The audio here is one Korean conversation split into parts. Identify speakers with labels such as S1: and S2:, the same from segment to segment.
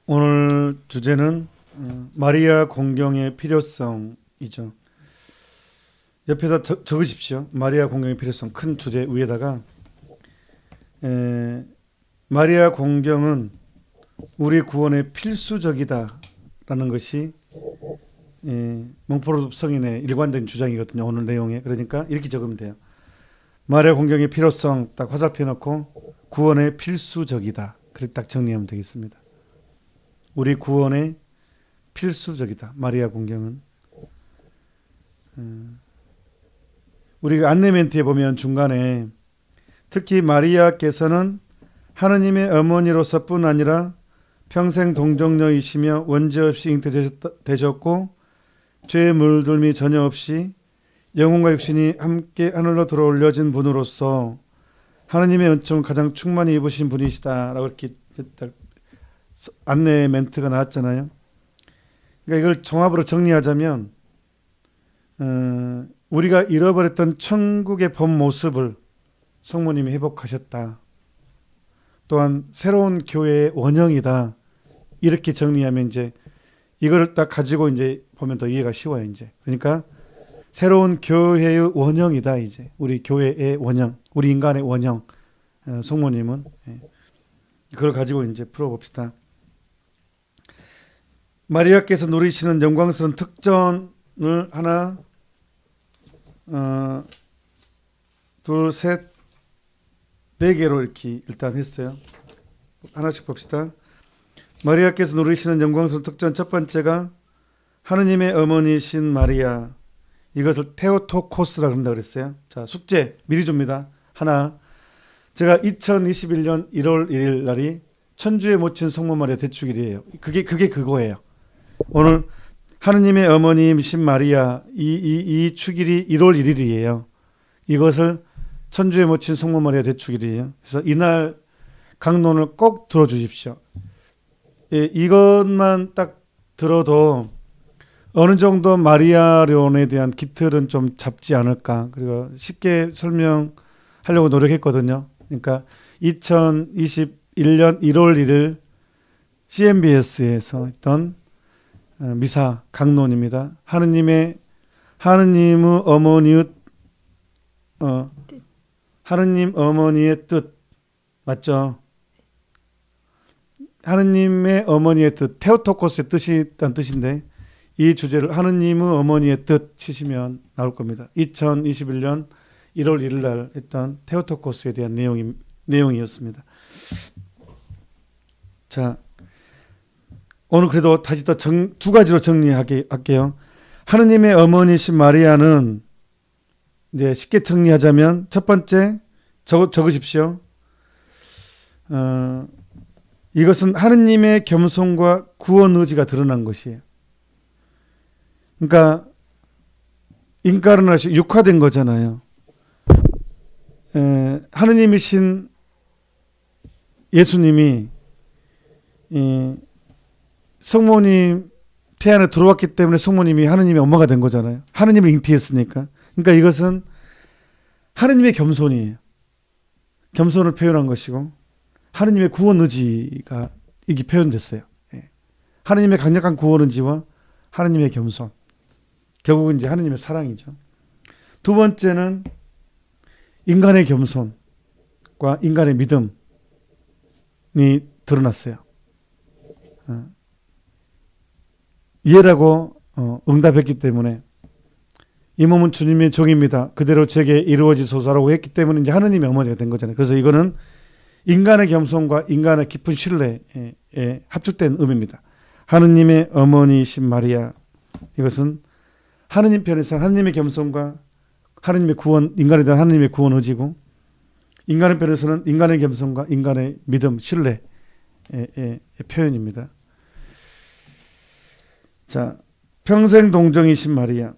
S1: 오늘 주제는 마리아 공경의 필요성이죠. 옆에다 적으십시오. 마리아 공경의 필요성 큰 주제 위에다가 마리아 공경은 우리 구원의 필수적이다라는 것이 몽포로 성인의 일관된 주장이거든요. 오늘 내용에. 그러니까 이렇게 적으면 돼요. 마리아 공경의 필요성 딱 화살표 넣고 구원의 필수적이다. 그렇게 딱 정리하면 되겠습니다. 우리 구원의 필수적이다. 마리아 공경은. 우리가 안내 멘트에 보면 중간에 특히 마리아께서는 하느님의 어머니로서뿐 아니라 평생 동정녀이시며 원죄 없이 잉태되셨고 죄에 물들미 전혀 없이 영혼과 육신이 함께 하늘로 들어올려진 분으로서 하느님의 은총을 가장 충만히 입으신 분이시다라고 이렇게 안내 멘트가 나왔잖아요. 그러니까 이걸 종합으로 정리하자면 우리가 잃어버렸던 천국의 본 모습을 성모님이 회복하셨다. 또한 새로운 교회의 원형이다. 이렇게 정리하면 이제 이걸 딱 가지고 이제 보면 더 이해가 쉬워요. 이제 그러니까 새로운 교회의 원형이다. 이제 우리 교회의 원형, 우리 인간의 원형. 성모님은 그걸 가지고 이제 풀어봅시다. 마리아께서 누리시는 영광스러운 특전을 하나, 둘, 셋, 네 개로 이렇게 일단 했어요. 하나씩 봅시다. 마리아께서 누리시는 영광스러운 특전 첫 번째가 하느님의 어머니신 마리아. 이것을 테오토코스라 그런다 그랬어요. 자, 숙제 미리 줍니다. 하나, 제가 2021년 1월 1일 날이 천주에 모친 성모 마리아 대축일이에요. 그게 그거예요. 오늘 하느님의 어머니이신 마리아 이 축일이 1월 1일이에요. 이것을 천주에 모친 성모 마리아 대축일이에요. 그래서 이날 강론을 꼭 들어주십시오. 예, 이것만 딱 들어도 어느 정도 마리아론에 대한 기틀은 좀 잡지 않을까. 그리고 쉽게 설명하려고 노력했거든요. 그러니까 2021년 1월 1일 CNBS에서 했던 미사 강론입니다. 하느님의 어머니의 하느님 어머니의 뜻 맞죠? 하느님의 어머니의 뜻 테오토코스의 뜻이란 뜻인데 이 주제를 하느님의 어머니의 뜻 치시면 나올 겁니다. 2021년 1월 1일 날 했던 테오토코스에 대한 내용이었습니다. 자, 오늘 그래도 다시 또 두 가지로 정리할게요. 하느님의 어머니신 마리아는 이제 쉽게 정리하자면 첫 번째 적으십시오. 이것은 하느님의 겸손과 구원 의지가 드러난 것이에요. 그러니까 인카르나시 육화된 거잖아요. 하느님이신 예수님이 성모님 태안에 들어왔기 때문에 성모님이 하느님의 엄마가 된 거잖아요. 하느님을 잉태했으니까. 그러니까 이것은 하느님의 겸손이에요. 겸손을 표현한 것이고 하느님의 구원 의지가 이게 표현됐어요. 하느님의 강력한 구원 의지와 하느님의 겸손. 결국은 이제 하느님의 사랑이죠. 두 번째는 인간의 겸손과 인간의 믿음이 드러났어요. 이해라고 응답했기 때문에 이 몸은 주님의 종입니다. 그대로 제게 이루어지소서라고 했기 때문에 이제 하느님의 어머니가 된 거잖아요. 그래서 이거는 인간의 겸손과 인간의 깊은 신뢰에 합축된 의미입니다. 하느님의 어머니이신 마리아. 이것은 하느님 편에서 하느님의 겸손과 하느님의 구원, 인간에 대한 하느님의 구원 의지고 인간의 편에서는 인간의 겸손과 인간의 믿음, 신뢰의 표현입니다. 자, 평생 동정이신 마리아.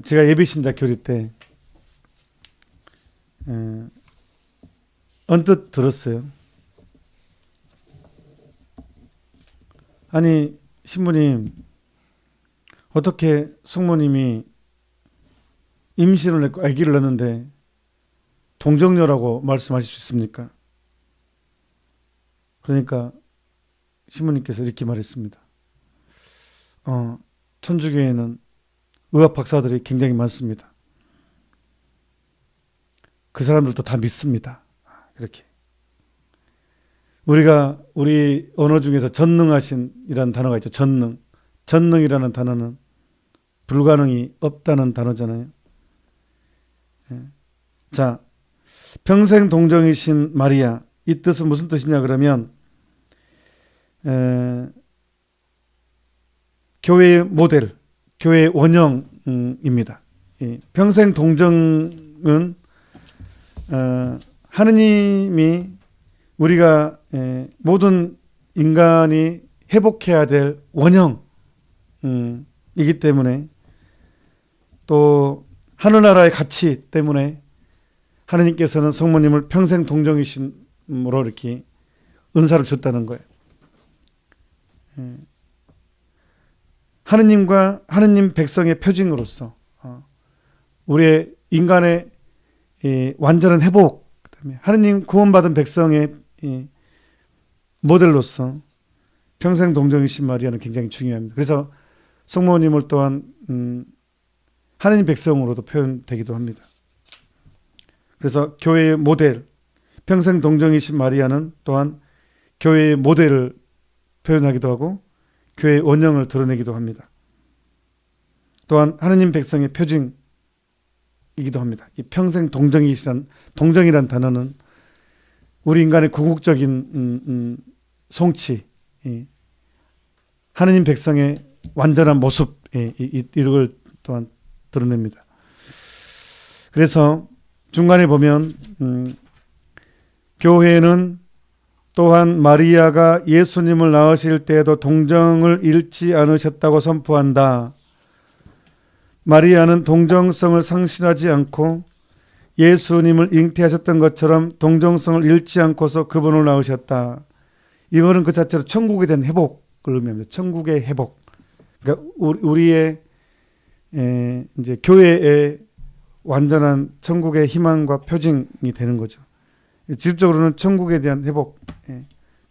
S1: 제가 예비신자 교리 때 언뜻 들었어요. 아니 신부님 어떻게 성모님이 임신을 했고 아기를 낳는데 동정녀라고 말씀하실 수 있습니까? 그러니까 신부님께서 이렇게 말했습니다. 천주교에는 의학 박사들이 굉장히 많습니다. 그 사람들도 다 믿습니다. 그렇게. 우리 언어 중에서 전능하신이라는 단어가 있죠. 전능. 전능이라는 단어는 불가능이 없다는 단어잖아요. 자, 평생 동정이신 마리아. 이 뜻은 무슨 뜻이냐 그러면 교회의 모델, 교회의 원형입니다. 평생 동정은 하느님이 우리가 모든 인간이 회복해야 될 원형이기 때문에 또 하늘나라의 가치 때문에 하느님께서는 성모님을 평생 동정이심으로 이렇게 은사를 줬다는 거예요. 하느님과 하느님 백성의 표징으로서 우리의 인간의 완전한 회복, 그다음에 하느님 구원받은 백성의 모델로서 평생 동정이신 마리아는 굉장히 중요합니다. 그래서 성모님을 또한 하느님 백성으로도 표현되기도 합니다. 그래서 교회의 모델, 평생 동정이신 마리아는 또한 교회의 모델을 표현하기도 하고 교회의 원형을 드러내기도 합니다. 또한 하느님 백성의 표징이기도 합니다. 이 평생 동정이란 단어는 우리 인간의 궁극적인 성취, 하느님 백성의 완전한 모습, 이걸 또한 드러냅니다. 그래서 중간에 보면 교회는 또한 마리아가 예수님을 낳으실 때에도 동정을 잃지 않으셨다고 선포한다. 마리아는 동정성을 상실하지 않고 예수님을 잉태하셨던 것처럼 동정성을 잃지 않고서 그분을 낳으셨다. 이거는 그 자체로 천국에 대한 회복을 의미합니다. 천국의 회복. 그러니까 우리의 이제 교회의 완전한 천국의 희망과 표징이 되는 거죠. 직접적으로는 천국에 대한 회복,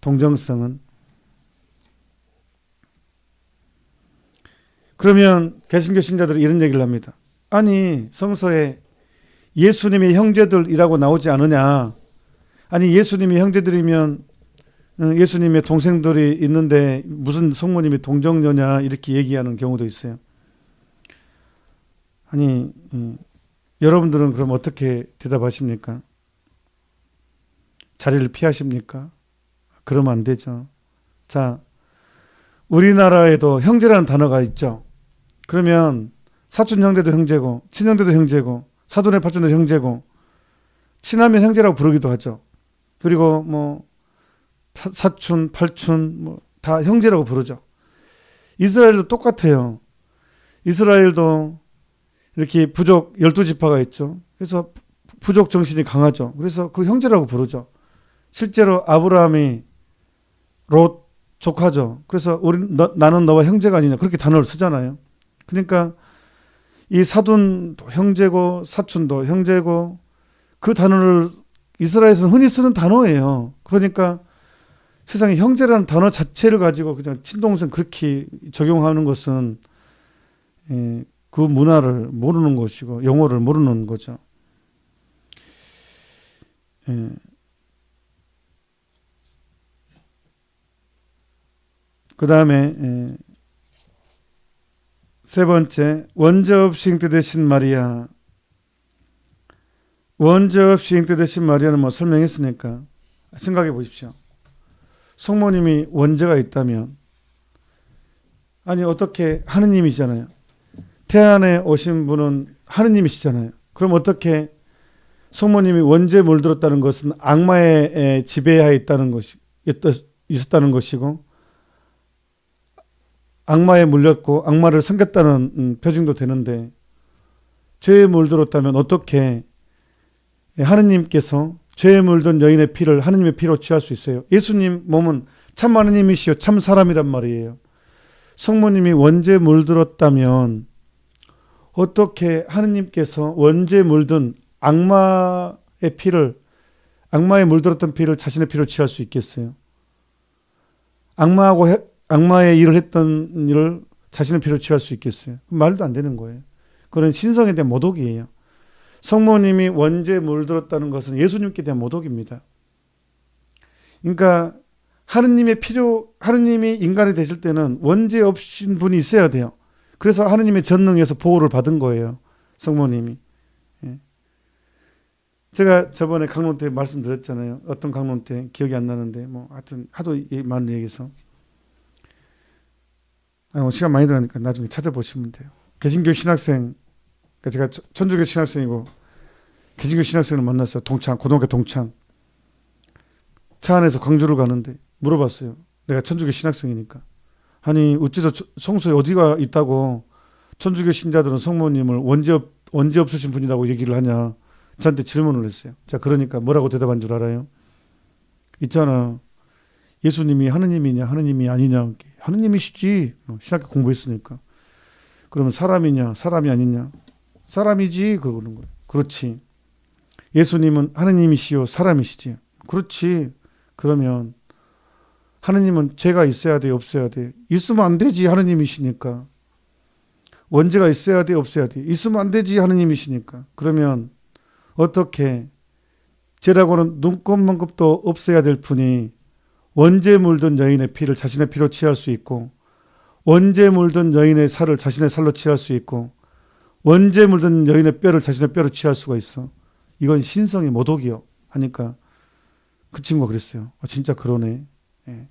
S1: 동정성은. 그러면 개신교 신자들이 이런 얘기를 합니다. 아니, 성서에 예수님의 형제들이라고 나오지 않으냐. 아니, 예수님의 형제들이면 예수님의 동생들이 있는데 무슨 성모님이 동정녀냐 이렇게 얘기하는 경우도 있어요. 아니, 여러분들은 그럼 어떻게 대답하십니까? 자리를 피하십니까? 그러면 안 되죠. 자, 우리나라에도 형제라는 단어가 있죠. 그러면 사촌 형제도 형제고, 친형제도 형제고, 사돈의 팔촌도 형제고, 친하면 형제라고 부르기도 하죠. 그리고 뭐 사촌, 팔촌 뭐 다 형제라고 부르죠. 이스라엘도 똑같아요. 이스라엘도 이렇게 부족 12지파가 있죠. 그래서 부족 정신이 강하죠. 그래서 그 형제라고 부르죠. 실제로 아브라함이 롯 조카죠. 그래서 나는 너와 형제가 아니냐 그렇게 단어를 쓰잖아요. 그러니까 이 사돈도 형제고 사촌도 형제고 그 단어를 이스라엘에서는 흔히 쓰는 단어예요. 그러니까 세상에 형제라는 단어 자체를 가지고 그냥 친동생 그렇게 적용하는 것은 그 문화를 모르는 것이고 용어를 모르는 거죠. 그 다음에 세 번째, 원죄 없이 잉태되신 마리아. 원죄 없이 잉태되신 마리아는 뭐 설명했으니까 생각해 보십시오. 성모님이 원죄가 있다면 아니 어떻게 하느님이시잖아요. 태안에 오신 분은 하느님이시잖아요. 그럼 어떻게 성모님이 원죄에 물들었다는 것은 악마의 지배하에 있었다는 것이고 악마에 물렸고 악마를 섬겼다는 표징도 되는데 죄에 물들었다면 어떻게 하느님께서 죄에 물든 여인의 피를 하느님의 피로 취할 수 있어요? 예수님 몸은 참 하느님이시요 참 사람이란 말이에요. 성모님이 원죄에 물들었다면 어떻게 하느님께서 원죄에 물든 악마에 물들었던 피를 자신의 피로 취할 수 있겠어요? 악마의 일을 했던 일을 자신의 피로 취할 수 있겠어요? 말도 안 되는 거예요. 그런 신성에 대한 모독이에요. 성모님이 원죄에 물들었다는 것은 예수님께 대한 모독입니다. 그러니까 하느님이 인간이 되실 때는 원죄 없인 분이 있어야 돼요. 그래서 하느님의 전능에서 보호를 받은 거예요. 성모님이. 예. 제가 저번에 강론 때 말씀드렸잖아요. 어떤 강론 때 기억이 안 나는데 하여튼 하도 많은 얘기해서 시간 많이 들어가니까 나중에 찾아보시면 돼요. 개신교 신학생, 그러니까 제가 천주교 신학생이고 개신교 신학생을 만났어요. 고등학교 동창. 차 안에서 광주를 가는데 물어봤어요. 내가 천주교 신학생이니까. 아니 어째서 성소에 어디가 있다고 천주교 신자들은 성모님을 원죄 없으신 분이라고 얘기를 하냐. 저한테 질문을 했어요. 자, 그러니까 뭐라고 대답한 줄 알아요? 있잖아. 예수님이 하느님이냐 하느님이 아니냐. 하느님이시지. 신학교 공부했으니까. 그러면 사람이냐 사람이 아니냐. 사람이지. 그러는 거예요. 그렇지. 예수님은 하느님이시요 사람이시지. 그렇지. 그러면 하느님은 죄가 있어야 돼 없어야 돼? 있으면 안 되지. 하느님이시니까. 원죄가 있어야 돼 없어야 돼? 있으면 안 되지. 하느님이시니까. 그러면 어떻게 죄라고는 눈곱만큼도 없어야 될 분이 원죄 물든 여인의 피를 자신의 피로 취할 수 있고, 원죄 물든 여인의 살을 자신의 살로 취할 수 있고, 원죄 물든 여인의 뼈를 자신의 뼈로 취할 수가 있어. 이건 신성의 모독이요. 하니까 그 친구가 그랬어요. 진짜 그러네. 예.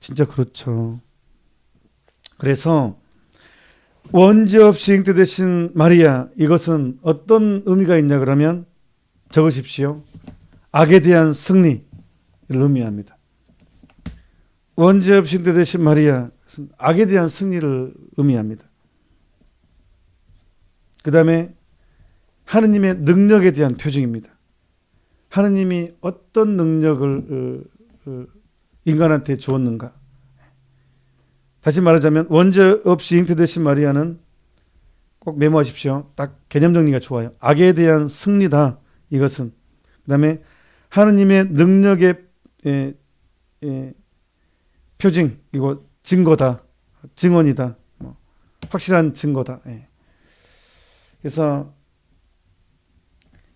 S1: 진짜 그렇죠. 그래서 원죄 없이 잉태되신 마리아, 이것은 어떤 의미가 있냐 그러면 적으십시오. 악에 대한 승리를 의미합니다. 원죄 없이 잉태되신 마리아, 악에 대한 승리를 의미합니다. 그 다음에 하느님의 능력에 대한 표징입니다. 하느님이 어떤 능력을 인간한테 주었는가. 다시 말하자면 원죄 없이 잉태되신 마리아는 꼭 메모하십시오. 딱 개념 정리가 좋아요. 악에 대한 승리다. 이것은. 그 다음에 하느님의 능력의 표징, 이거 증거다. 증언이다. 확실한 증거다. 그래서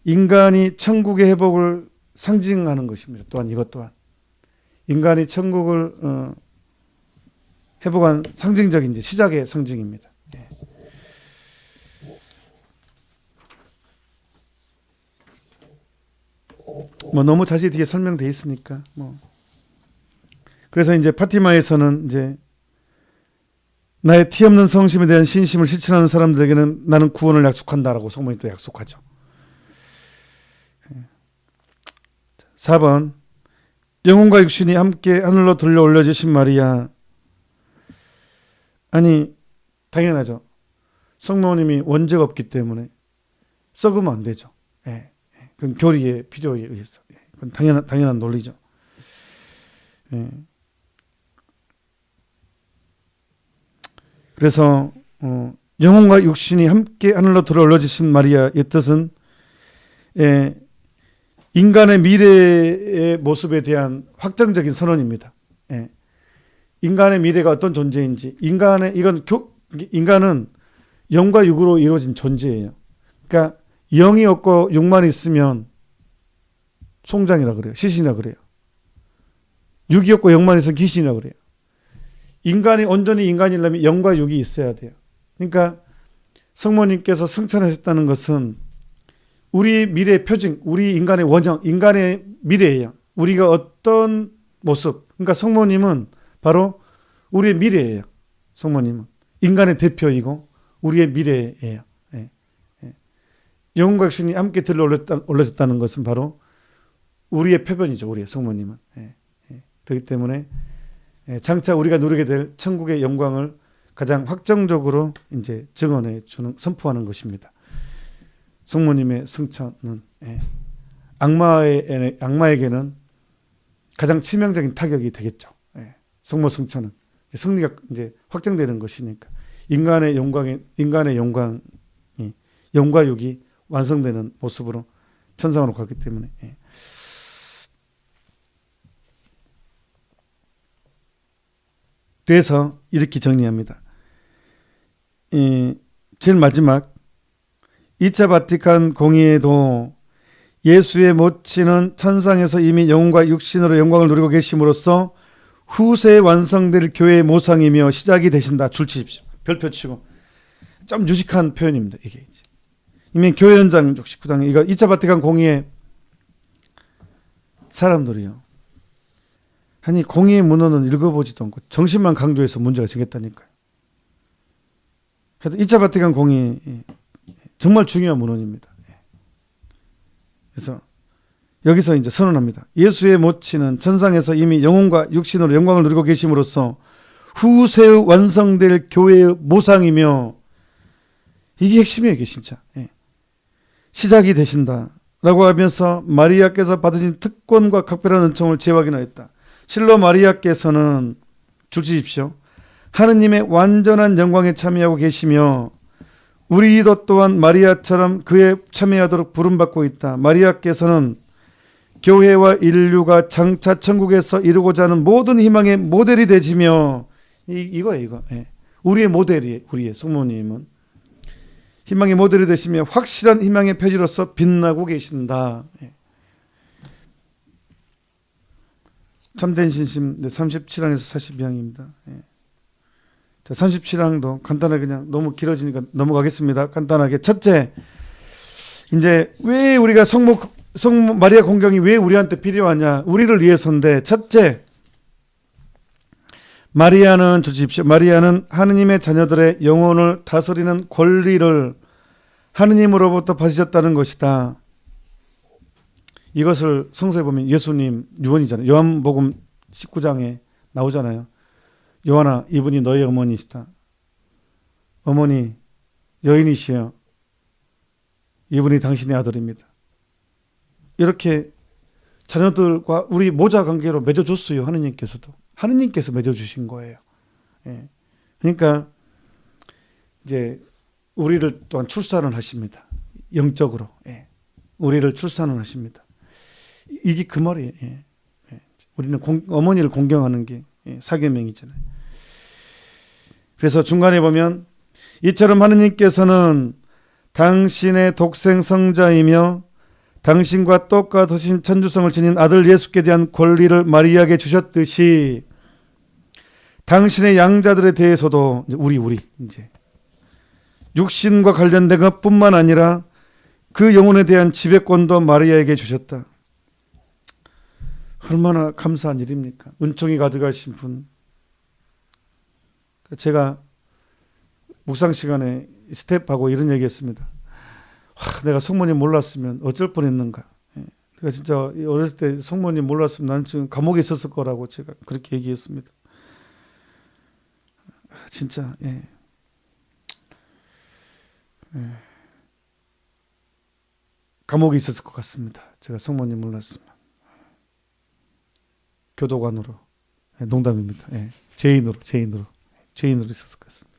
S1: 인간이 천국의 회복을 상징하는 것입니다. 또한 이것 또한. 인간이 천국을 회복한 상징적인 시작의 상징입니다. 너무 자세히 뒤에 설명되어 있으니까 그래서 이제 파티마에서는 이제 나의 티 없는 성심에 대한 신심을 실천하는 사람들에게는 나는 구원을 약속한다라고 성모님 또 약속하죠. 4번 영혼과 육신이 함께 하늘로 들려 올려주신 마리아. 아니 당연하죠. 성모님이 원죄가 없기 때문에 썩으면 안 되죠. 그건 교리의 필요에 의해서. 그건 당연한 논리죠. 그래서 영혼과 육신이 함께 하늘로 들어 올려주신 마리아의 뜻은 인간의 미래의 모습에 대한 확정적인 선언입니다. 인간의 미래가 어떤 존재인지, 인간은 영과 육으로 이루어진 존재예요. 그러니까 영이 없고 육만 있으면 송장이라 그래요. 시신이라 그래요. 육이 없고 영만 있으면 귀신이라 그래요. 인간이 온전히 인간이려면 영과 육이 있어야 돼요. 그러니까 성모님께서 승천하셨다는 것은 우리 미래의 표징, 우리 인간의 원형, 인간의 미래예요. 우리가 어떤 모습, 그러니까 성모님은 바로 우리의 미래예요. 성모님은 인간의 대표이고 우리의 미래예요. 영혼과 육신이 함께 들러 올려졌다는 것은 바로 우리의 표본이죠. 우리의 성모님은. 그렇기 때문에 장차 우리가 누리게 될 천국의 영광을 가장 확정적으로 이제 증언해 주는, 선포하는 것입니다. 성모님의 승천은 악마에게는 가장 치명적인 타격이 되겠죠. 성모 승천은 승리가 이제 확정되는 것이니까 인간의 영광이 영과 육이 완성되는 모습으로 천상으로 갔기 때문에. 그래서 이렇게 정리합니다. 제일 마지막 2차 바티칸 공의회도 예수의 모친은 천상에서 이미 영혼과 육신으로 영광을 누리고 계심으로써 후세에 완성될 교회의 모상이며 시작이 되신다. 줄 치십시오. 별표 치고. 좀 유식한 표현입니다. 이게 이미 교회 연장 69장 이거 2차 바티칸 공의회 사람들이요. 아니 공의회 문헌은 읽어보지도 않고 정신만 강조해서 문제가 생겼다니까요. 하여튼 2차 바티칸 공의회 정말 중요한 문헌입니다. 그래서 여기서 이제 선언합니다. 예수의 모친은 천상에서 이미 영혼과 육신으로 영광을 누리고 계심으로써 후세 완성될 교회의 모상이며 이게 핵심이에요. 이게 진짜. 시작이 되신다라고 하면서 마리아께서 받으신 특권과 각별한 은총을 재확인하였다. 실로 마리아께서는 주십시오. 하느님의 완전한 영광에 참여하고 계시며 우리도 또한 마리아처럼 그에 참여하도록 부름받고 있다. 마리아께서는 교회와 인류가 장차 천국에서 이루고자 하는 모든 희망의 모델이 되지며 이거예요. 이거. 우리의 모델이에요. 우리의 성모님은 희망의 모델이 되시며 확실한 희망의 표지로서 빛나고 계신다. 참된 신심 37항에서 42항입니다. 자, 37항도 간단하게 그냥 너무 길어지니까 넘어가겠습니다. 간단하게 첫째, 이제 왜 우리가 성모 마리아 공경이 왜 우리한테 필요하냐? 우리를 위해서인데 첫째, 마리아는 주십시오. 마리아는 하느님의 자녀들의 영혼을 다스리는 권리를 하느님으로부터 받으셨다는 것이다. 이것을 성서에 보면 예수님 유언이잖아요. 요한복음 19장에 나오잖아요. 요한아, 이분이 너의 어머니시다. 어머니, 여인이시여. 이분이 당신의 아들입니다. 이렇게 자녀들과 우리 모자 관계로 맺어줬어요. 하느님께서도. 하느님께서 맺어주신 거예요. 그러니까 이제 우리를 또한 출산을 하십니다. 영적으로. 우리를 출산을 하십니다. 이게 그 말이에요. 우리는 어머니를 공경하는 게 사계명이잖아요. 그래서 중간에 보면 이처럼 하느님께서는 당신의 독생 성자이며 당신과 똑같으신 천주성을 지닌 아들 예수께 대한 권리를 마리아에게 주셨듯이 당신의 양자들에 대해서도 우리 이제 육신과 관련된 것뿐만 아니라 그 영혼에 대한 지배권도 마리아에게 주셨다. 얼마나 감사한 일입니까? 은총이 가득하신 분. 제가 묵상 시간에 스텝하고 이런 얘기했습니다. 내가 성모님 몰랐으면 어쩔 뻔했는가. 내가 진짜 어렸을 때 성모님 몰랐으면 나는 지금 감옥에 있었을 거라고 제가 그렇게 얘기했습니다. 진짜 감옥에 있었을 것 같습니다. 제가 성모님 몰랐으면. 교도관으로. 농담입니다. 죄인으로 있었을 것 같습니다.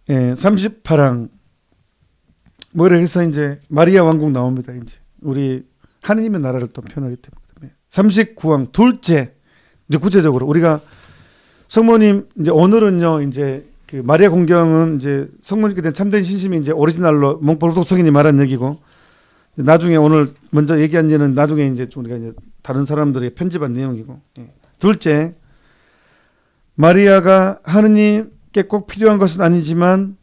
S1: 38항 뭐라 해서 이제 마리아 왕국 나옵니다. 이제 우리 하느님의 나라를 또 표현하기 때문에 39항 둘째 이제 구체적으로 우리가 성모님 이제 오늘은요 이제 그 마리아 공경은 이제 성모님께 대한 참된 신심이 이제 오리지널로 몽골 독서인이 말한 얘기고 나중에 오늘 먼저 얘기한 예는 나중에 이제 우리가 이제 다른 사람들이 편집한 내용이고 둘째 마리아가 하느님께 꼭 필요한 것은 아니지만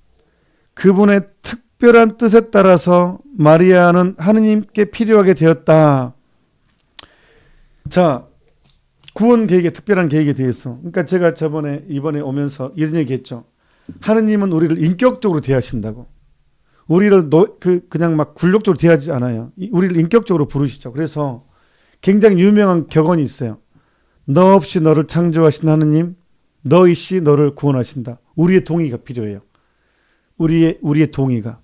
S1: 그분의 특별한 뜻에 따라서 마리아는 하느님께 필요하게 되었다. 자, 구원 계획의 특별한 계획에 대해서 그러니까 제가 이번에 오면서 이런 얘기했죠. 하느님은 우리를 인격적으로 대하신다고. 우리를 그냥 막 굴욕적으로 대하지 않아요. 우리를 인격적으로 부르시죠. 그래서 굉장히 유명한 격언이 있어요. 너 없이 너를 창조하신 하느님, 너이시 너를 구원하신다. 우리의 동의가 필요해요. 우리의 동의가.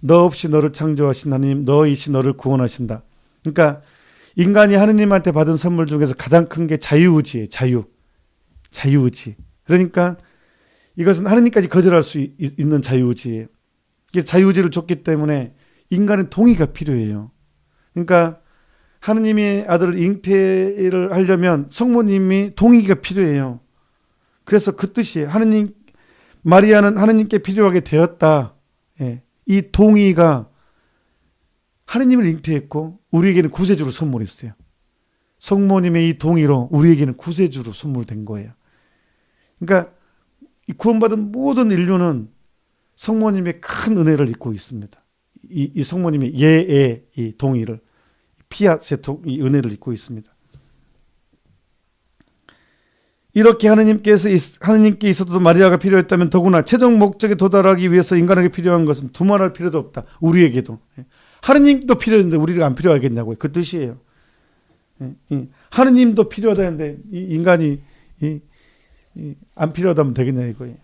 S1: 너 없이 너를 창조하신 하느님, 너이시 너를 구원하신다. 그러니까 인간이 하느님한테 받은 선물 중에서 가장 큰 게 자유의지예요. 자유의지. 그러니까 이것은 하느님까지 거절할 수 있는 자유의지예요. 자유의지를 줬기 때문에 인간의 동의가 필요해요. 그러니까 하느님의 아들을 잉태를 하려면 성모님이 동의가 필요해요. 그래서 그 뜻이에요. 마리아는 하느님께 필요하게 되었다. 예. 이 동의가 하느님을 잉태했고 우리에게는 구세주로 선물했어요. 성모님의 이 동의로 우리에게는 구세주로 선물된 거예요. 그러니까 이 구원받은 모든 인류는 성모님의 큰 은혜를 입고 있습니다. 이 성모님의 예의 이 동의를 피아세 이 은혜를 입고 있습니다. 이렇게 하느님께 있어도 마리아가 필요했다면 더구나 최종 목적에 도달하기 위해서 인간에게 필요한 것은 두말할 필요도 없다. 우리에게도. 하느님도 필요했는데 우리가 안 필요하겠냐고요. 그 뜻이에요. 하느님도 필요하다는데 인간이 안 필요하다면 되겠냐 이거예요.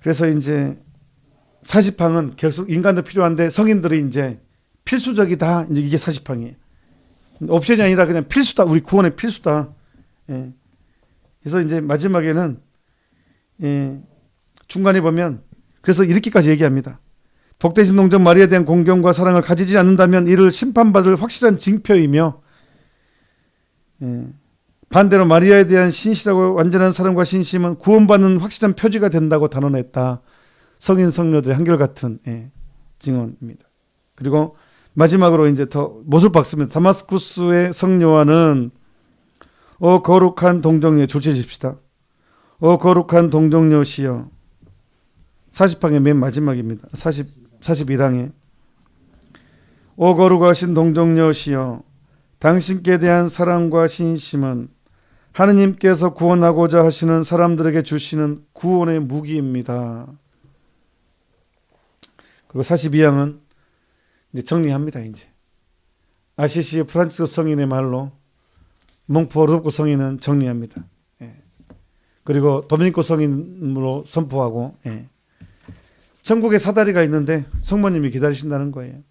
S1: 그래서 이제 사시방은 계속 인간도 필요한데 성인들이 이제 필수적이다. 이제 이게 사시방이에요. 옵션이 아니라 그냥 필수다. 우리 구원의 필수다. 예. 그래서 이제 마지막에는 중간에 보면 그래서 이렇게까지 얘기합니다. 복되신 동정 마리아에 대한 공경과 사랑을 가지지 않는다면 이를 심판받을 확실한 징표이며 반대로 마리아에 대한 신실하고 완전한 사랑과 신심은 구원받는 확실한 표지가 된다고 단언했다. 성인 성녀들의 한결같은 증언입니다. 그리고 마지막으로 이제 더 못을 박습니다. 다마스쿠스의 성요한은 거룩한 동정녀 졸지십시다. 거룩한 동정녀시여 40항의 맨 마지막입니다. 41항에 거룩하신 동정녀시여 당신께 대한 사랑과 신심은 하느님께서 구원하고자 하시는 사람들에게 주시는 구원의 무기입니다. 그리고 42항은 이제 정리합니다. 이제 아시시 프란치스 성인의 말로 몽포 루코 성인은 정리합니다. 그리고 도미니코 성인으로 선포하고 천국에 사다리가 있는데 성모님이 기다리신다는 거예요.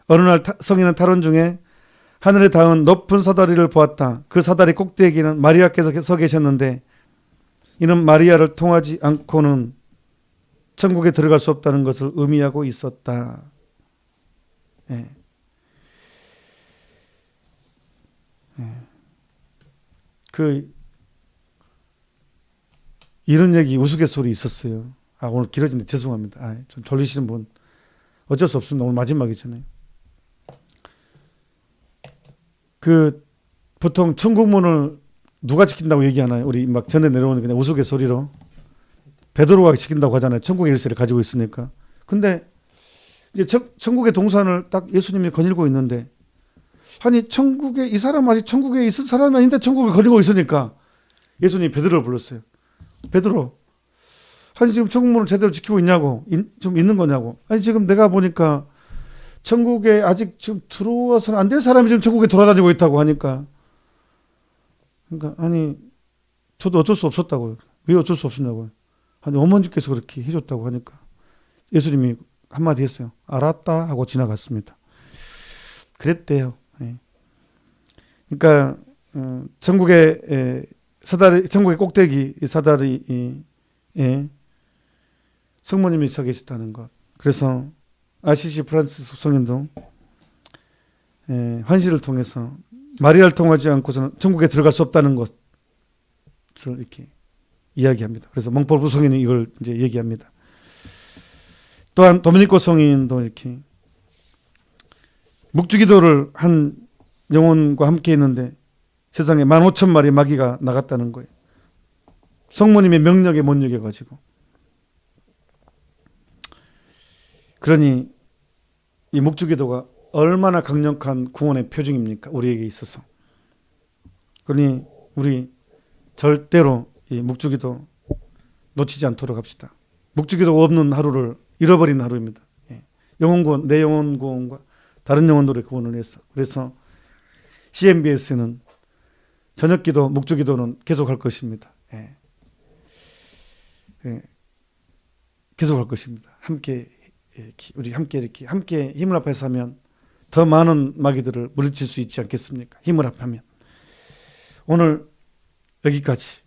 S1: 어느 날 성인은 탈원 중에 하늘에 닿은 높은 사다리를 보았다. 그 사다리 꼭대기에는 마리아께서 서 계셨는데 이는 마리아를 통하지 않고는 천국에 들어갈 수 없다는 것을 의미하고 있었다. 이런 얘기 우스갯소리 있었어요. 오늘 길어진데 죄송합니다. 좀 졸리시는 분 어쩔 수 없습니다. 오늘 마지막이잖아요. 보통 천국문을 누가 지킨다고 얘기하나요? 우리 막 전에 내려오는 그냥 우스갯소리로 베드로가 지킨다고 하잖아요. 천국의 열쇠를 가지고 있으니까. 근데 이제 천국의 동산을 딱 예수님이 거닐고 있는데 아니 천국에 이 사람 아직 천국에 있을 사람이 아닌데 천국을 거닐고 있으니까 예수님이 베드로를 불렀어요. 베드로, 아니 지금 천국문을 제대로 지키고 있냐고, 좀 있는 거냐고. 아니 지금 내가 보니까 천국에 아직 지금 들어와서는 안 될 사람이 지금 천국에 돌아다니고 있다고 하니까, 그러니까 아니 저도 어쩔 수 없었다고요. 왜 어쩔 수 없었냐고요. 아니 어머니께서 그렇게 해줬다고 하니까 예수님이 한마디 했어요. 알았다 하고 지나갔습니다. 그랬대요. 그러니까 천국의 사다리, 천국의 꼭대기 사다리에 성모님이 서 계시다는 것. 그래서 아시시 프란치스 성인도 환시를 통해서 마리아를 통하지 않고서는 천국에 들어갈 수 없다는 것을 이렇게 이야기합니다. 그래서 몽포르 성인이 이걸 이제 얘기합니다. 또한 도미니코 성인도 이렇게 묵주기도를 한 영혼과 함께 했는데 세상에 15,000마리 마귀가 나갔다는 거예요. 성모님의 명령에 못 이겨가지고. 그러니 이 묵주기도가 얼마나 강력한 구원의 표징입니까? 우리에게 있어서. 그러니 우리 절대로 이 묵주기도 놓치지 않도록 합시다. 묵주기도가 없는 하루를 잃어버린 하루입니다. 영혼구원, 내 영혼구원과 다른 영혼들의 구원을 위해서. 그래서 CMBS는 저녁기도, 묵주기도는 계속할 것입니다. 계속할 것입니다. 함께 우리 함께 힘을 합해서 하면 더 많은 마귀들을 물리칠 수 있지 않겠습니까? 힘을 합하면. 오늘 여기까지.